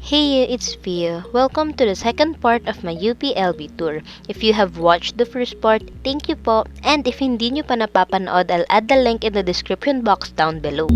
Hey, it's Fiya. Welcome to the second part of my UPLB tour. If you have watched the first part, thank you po. And if hindi nyo pa napapanood, I'll add the link in the description box down below.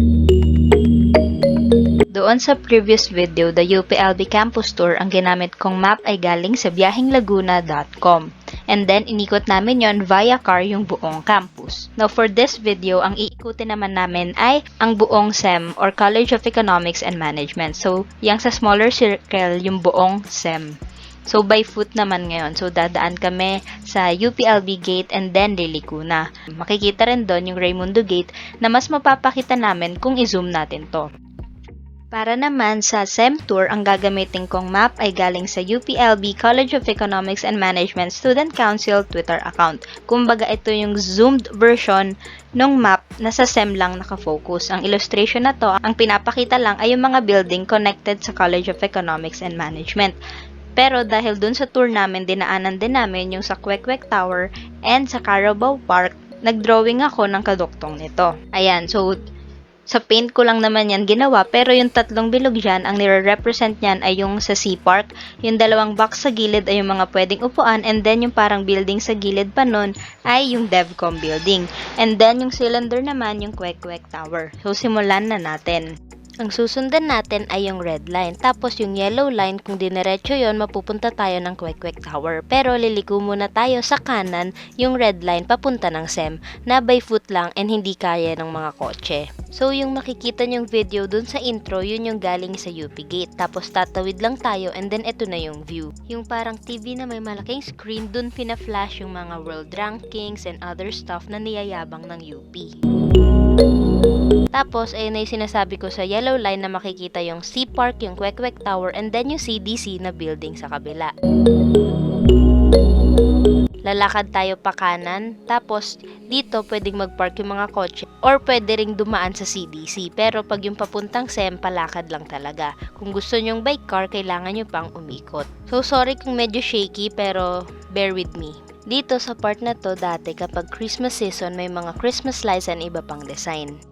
Doon sa previous video, the UPLB campus tour, ang ginamit kong map ay galing sa biyahenglaguna.com. And then, inikot namin yon via car yung buong campus. Now, for this video, ang iikutin naman namin ay ang buong CEM or College of Economics and Management. So, yung sa smaller circle, yung buong CEM. So, by foot naman ngayon. So, dadaan kami sa UPLB gate and then liliko na. Makikita rin doon yung Raimundo gate na mas mapapakita namin kung i-zoom natin to. Para naman sa CEM Tour, ang gagamitin kong map ay galing sa UPLB College of Economics and Management Student Council Twitter account. Kumbaga ito yung zoomed version ng map na sa CEM lang nakafocus. Ang illustration na to, ang pinapakita lang ay yung mga building connected sa College of Economics and Management. Pero dahil dun sa tour namin, dinaanan din namin yung sa Kwek-Kwek Tower and sa Carabao Park, nagdrawing ako ng kaduktong nito. Ayan, so sa paint ko lang naman yan ginawa, pero yung tatlong bilog dyan, ang nire-represent nyan ay yung sa C-park. Yung dalawang box sa gilid ay yung mga pwedeng upuan, and then yung parang building sa gilid pa nun ay yung DevCom building. And then yung cylinder naman, yung Kwek-Kwek Tower. So simulan na natin. Ang susundan natin ay yung red line, tapos yung yellow line, kung dinerecho yon mapupunta tayo ng Kwek-Kwek Tower. Pero liliko muna tayo sa kanan, yung red line papunta ng CEM, na by foot lang and hindi kaya ng mga kotse. So yung makikita nyong video dun sa intro, yun yung galing sa UP Gate. Tapos tatawid lang tayo and then eto na yung view. Yung parang TV na may malaking screen, dun pina-flash yung mga world rankings and other stuff na niyayabang ng UP. Tapos, ayun na yung sinasabi ko sa yellow line na makikita yung C-park, yung Kwek-Kwek Tower, and then yung CDC na building sa kabila. Lalakad tayo pa kanan, tapos dito pwedeng mag-park yung mga kotse or pwede ring dumaan sa CDC. Pero pag yung papuntang CEM, palakad lang talaga. Kung gusto nyong bike car, kailangan nyo pang umikot. So, sorry kung medyo shaky, pero bear with me. Dito sa part na to, dati kapag Christmas season, may mga Christmas lights and iba pang design.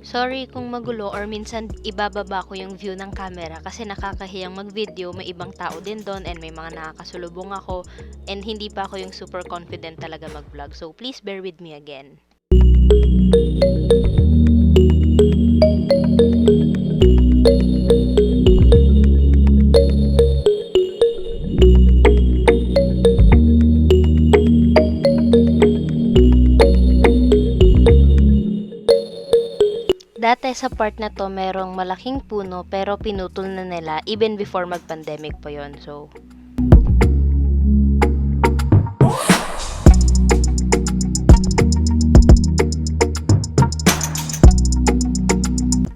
Sorry kung magulo or minsan ibababa ko yung view ng camera kasi nakakahiyang mag-video, may ibang tao din doon and may mga nakakasulubong ako and hindi pa ako yung super confident talaga mag-vlog. So please bear with me again. Dati sa part na to, merong malaking puno pero pinutol na nila even before mag-pandemic pa yon. So,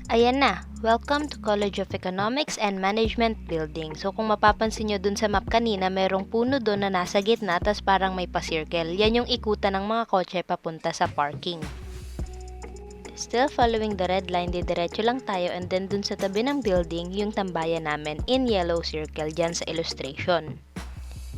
ayan na. Welcome to College of Economics and Management Building. So, kung mapapansin nyo dun sa map kanina, merong puno dun na nasa gitna, tas parang may pa-circle. Yan yung ikutan ng mga kotse papunta sa parking. Still following the red line, didiretso lang tayo and then dun sa tabi ng building, yung tambayan namin in yellow circle dyan sa illustration.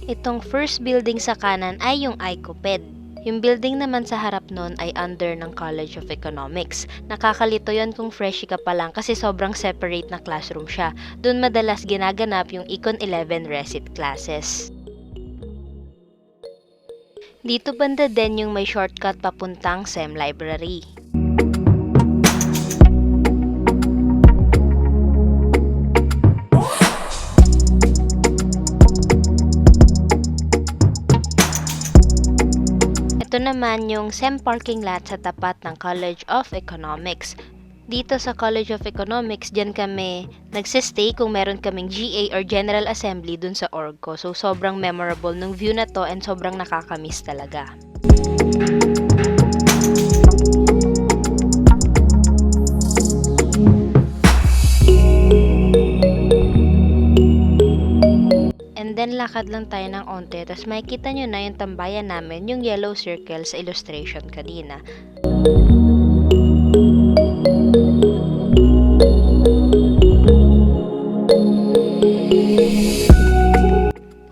Itong first building sa kanan ay yung ICOPED. Yung building naman sa harap nun ay under ng College of Economics. Nakakalito yon kung freshie ka pa lang kasi sobrang separate na classroom siya. Dun madalas ginaganap yung Econ 11 recit classes. Dito banda din yung may shortcut papuntang CEM Library. Ito naman yung CEM parking lot sa tapat ng College of Economics. Dito sa College of Economics, dyan kami nagsistay kung meron kaming GA or General Assembly dun sa org ko. So, sobrang memorable nung view na to and sobrang nakakamiss talaga. And then, lakad lang tayo ng onte, tapos makikita nyo na yung tambayan namin, yung yellow circle sa illustration kanina.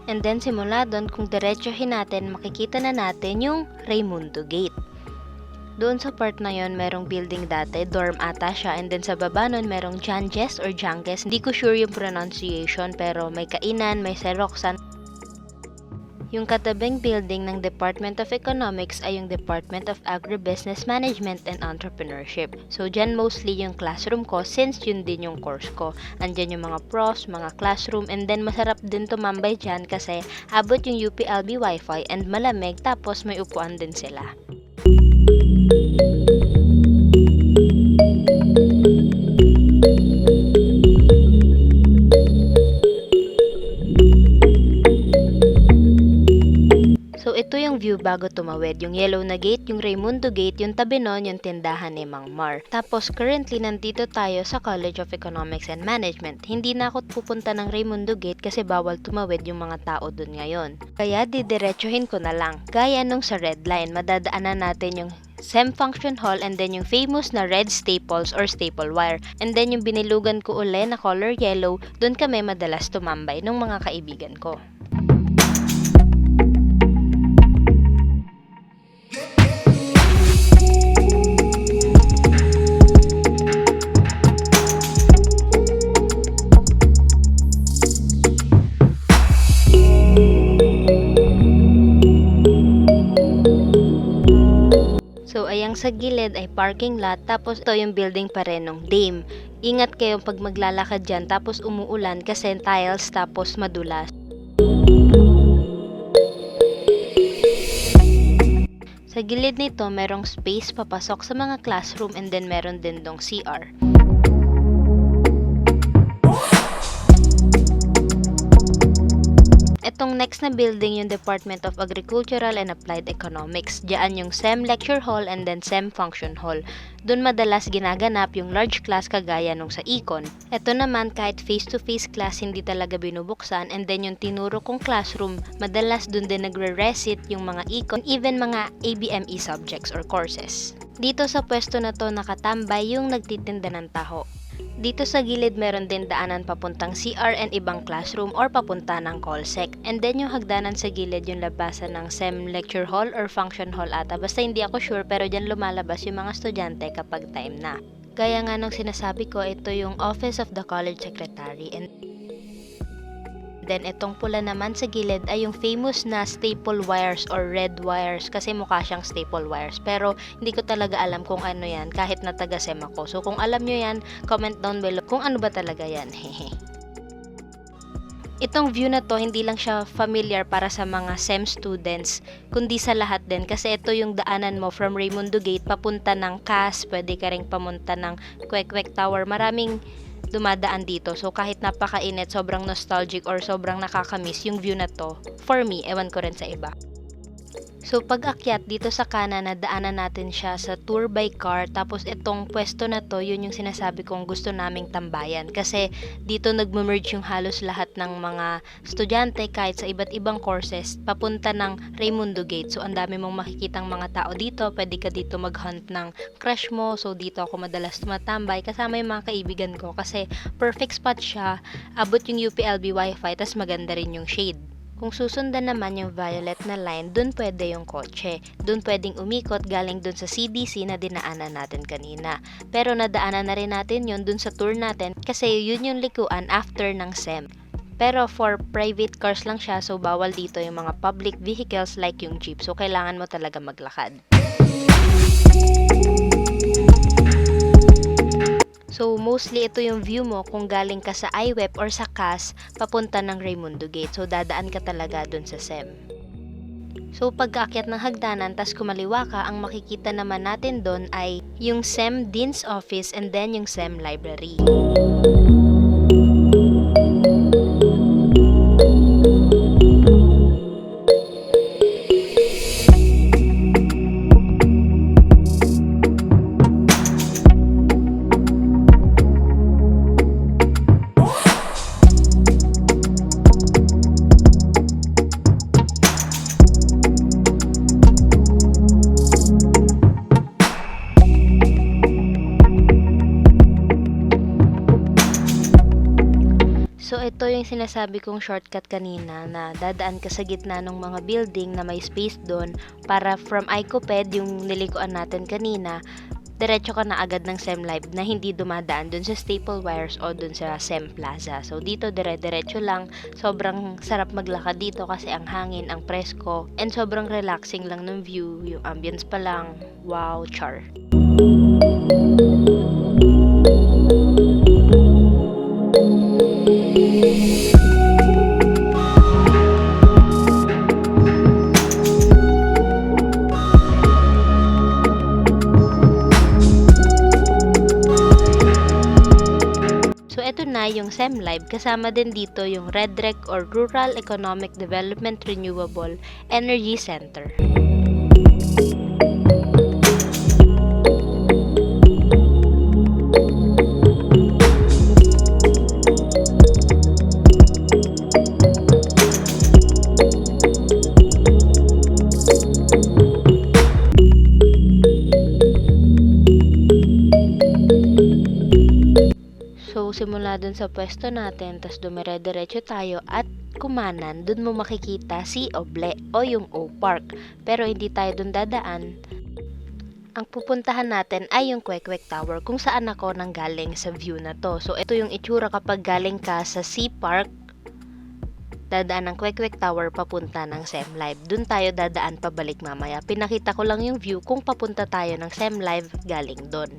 And then simula doon, kung diretsuhin natin, makikita na natin yung Raimundo Gate. Doon sa part na yon merong building dati, dorm ata siya, and then sa baba nun merong Janjes or Janges. Hindi ko sure yung pronunciation, pero may kainan, may Xeroxan. Yung katabing building ng Department of Economics ay yung Department of Agribusiness Management and Entrepreneurship. So, dyan mostly yung classroom ko since yun din yung course ko. Andyan yung mga pros, mga classroom, and then masarap din tumambay dyan kasi abot yung UPLB Wi-Fi and malamig tapos may upuan din sila. So, ito yung view bago tumawid. Yung yellow na gate, yung Raimundo Gate, yung tabi nun, yung tindahan ni Mang Mar. Tapos, currently, nandito tayo sa College of Economics and Management. Hindi na ako pupunta ng Raimundo Gate kasi bawal tumawid yung mga tao dun ngayon. Kaya, didiretsuhin ko na lang. Gaya nung sa red line, madadaanan natin yung CEM Function Hall and then yung famous na red staples or staple wire. And then yung binilugan ko uli na color yellow, dun kami madalas tumambay ng mga kaibigan ko. So, ayang sa gilid ay parking lot, tapos ito yung building pa rin ng Dame. Ingat kayo pag maglalakad dyan, tapos umuulan kasi tiles, tapos madulas. Sa gilid nito, merong space papasok sa mga classroom and then meron din dong CR. Itong next na building yung Department of Agricultural and Applied Economics. Diyan yung CEM Lecture Hall and then CEM Function Hall. Doon madalas ginaganap yung large class kagaya nung sa Econ. Ito naman kahit face-to-face class hindi talaga binubuksan, and then yung tinuro kong classroom, madalas doon din nagre-recit yung mga Econ, even mga ABME subjects or courses. Dito sa pwesto na to nakatambay yung nagtitinda ng taho. Dito sa gilid meron din daanan papuntang CR and ibang classroom or papunta ng callsec. And then yung hagdanan sa gilid yung labasan ng CEM Lecture Hall or Function Hall ata. Basta hindi ako sure, pero dyan lumalabas yung mga estudyante kapag time na. Gaya nga nung sinasabi ko, ito yung Office of the College Secretary. And then itong pula naman sa gilid ay yung famous na staple wires or red wires kasi mukha siyang staple wires. Pero hindi ko talaga alam kung ano yan kahit na taga-SEM ako. So kung alam nyo yan, comment down below kung ano ba talaga yan. Hehe. Itong view na to, hindi lang siya familiar para sa mga SEM students, kundi sa lahat din. Kasi ito yung daanan mo from Raimundo Gate papunta ng CAS, pwede ka ring pamunta ng Kwek-Kwek Tower. Maraming dumadaan dito. So, kahit napakainit, sobrang nostalgic or sobrang nakakamiss yung view na to. For me, ewan ko rin sa iba. So, pag-akyat dito sa kanan, nadaanan natin siya sa tour by car. Tapos, itong pwesto na to, yun yung sinasabi kong gusto naming tambayan. Kasi, dito nagme-merge yung halos lahat ng mga estudyante kahit sa iba't ibang courses, papunta ng Raimundo Gate. So, ang dami mong makikitang mga tao dito. Pwede ka dito mag-hunt ng crush mo. So, dito ako madalas tumatambay kasama yung mga kaibigan ko. Kasi, perfect spot siya. Abot yung UPLB Wi-Fi, tas maganda rin yung shade. Kung susundan naman yung violet na line, dun pwede yung kotse. Dun pwedeng umikot galing dun sa CDC na dinaanan natin kanina. Pero nadaanan na rin natin yun dun sa tour natin kasi yun yung likuan after ng CEM. Pero for private cars lang siya, so bawal dito yung mga public vehicles like yung jeep. So kailangan mo talaga maglakad. So, mostly ito yung view mo kung galing ka sa IWEP or sa CAS papunta ng Raimundo Gate. So, dadaan ka talaga dun sa CEM. So, pagkaakyat ng hagdanan, tas kumaliwa ka, ang makikita naman natin dun ay yung CEM Dean's Office and then yung CEM Library. ito yung sinasabi kong shortcut kanina na dadaan ka sa gitna ng mga building na may space doon para from Icoped, yung nilikuan natin kanina, diretso ka na agad ng CEM Live na hindi dumadaan dun sa staple wires o dun sa CEM Plaza. So dito dire-diretso lang, sobrang sarap maglakad dito kasi ang hangin, ang presko, and sobrang relaxing lang ng view, yung ambience pa lang, wow, char. So eto na yung CEM Live, kasama din dito yung REDREC or Rural Economic Development Renewable Energy Center. So, simula dun sa pwesto natin, tas dumire-diretso tayo at kumanan, dun mo makikita si Oble o yung O-Park. Pero hindi tayo dun dadaan. Ang pupuntahan natin ay yung Kwek-Kwek Tower kung saan ako nanggaling sa view na to. So, ito yung itsura kapag galing ka sa C-Park, dadaan ng Kwek-Kwek Tower papunta ng CEM Live. Dun tayo dadaan pabalik mamaya. Pinakita ko lang yung view kung papunta tayo ng CEM Live galing dun.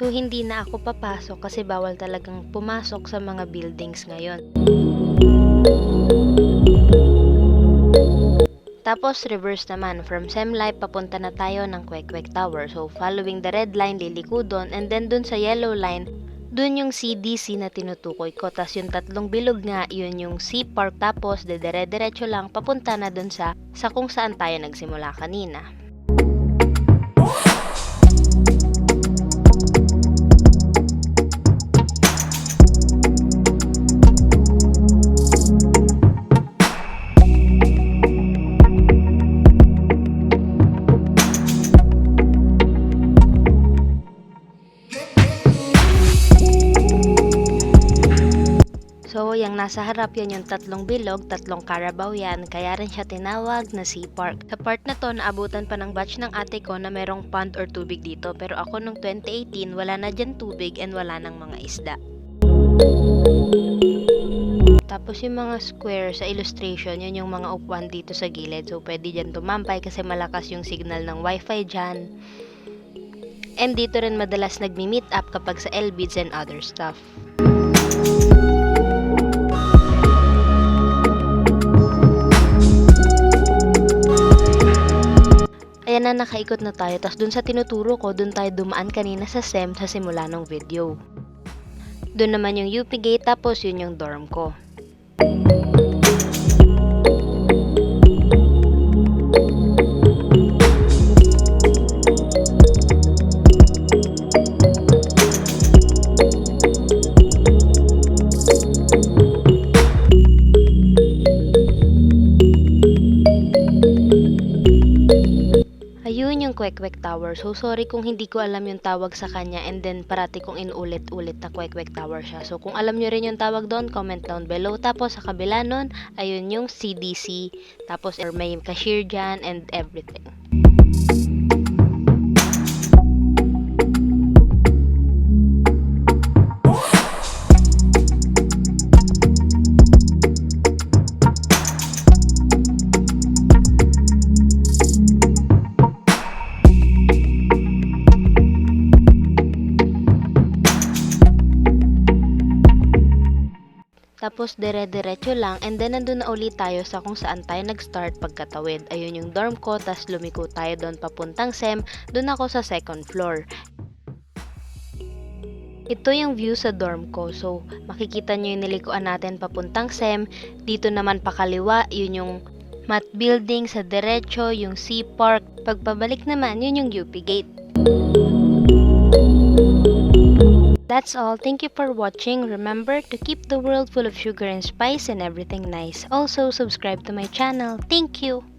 So, hindi na ako papasok kasi bawal talagang pumasok sa mga buildings ngayon. Tapos, reverse naman. From CEM Live, papunta na tayo ng Kwek-Kwek Tower. So, following the red line, liliko doon. And then, dun sa yellow line, dun yung CDC na tinutukoy ko. Tapos, yung tatlong bilog nga, yun yung C-Park. Tapos, dire-diretso lang, papunta na dun sa kung saan tayo nagsimula kanina. So, yung nasa harap yan yung tatlong bilog, tatlong Carabao yan, kaya rin siya tinawag na C-Park. Sa part na to, naabutan pa ng batch ng ate ko na merong pond or tubig dito, pero ako nung 2018, wala na dyan tubig and wala nang mga isda. Tapos yung mga square sa illustration, yun yung mga upuan dito sa gilid. So, pwede dyan tumampay kasi malakas yung signal ng wifi dyan. And dito rin madalas nagmi-meet up kapag sa LBs and other stuff. Ayan na, nakaikot na tayo. Tapos dun sa tinuturo ko, dun tayo dumaan kanina sa CEM sa simula ng video. Dun naman yung UP gate, tapos yun yung dorm ko. Ayun yung Kwek-Kwek Tower. So, sorry kung hindi ko alam yung tawag sa kanya and then parati kong inuulit-ulit na Kwek-Kwek Tower siya. So, kung alam nyo rin yung tawag doon, comment down below. Tapos, sa kabila nun, ayun yung CDC. Tapos, may cashier dyan and everything. Tapos dire-diretso lang and then nandun na ulit tayo sa kung saan tayo nag-start pagkatawid. Ayun yung dorm ko, tas lumiko tayo doon papuntang CEM, doon ako sa second floor. Ito yung view sa dorm ko. So, makikita nyo yung nilikuan natin papuntang CEM. Dito naman pakaliwa, yun yung mat building, sa diretso, yung C-Park. Pagpabalik naman, yun yung UP gate. That's all. Thank you for watching. Remember to keep the world full of sugar and spice and everything nice. Also, subscribe to my channel. Thank you!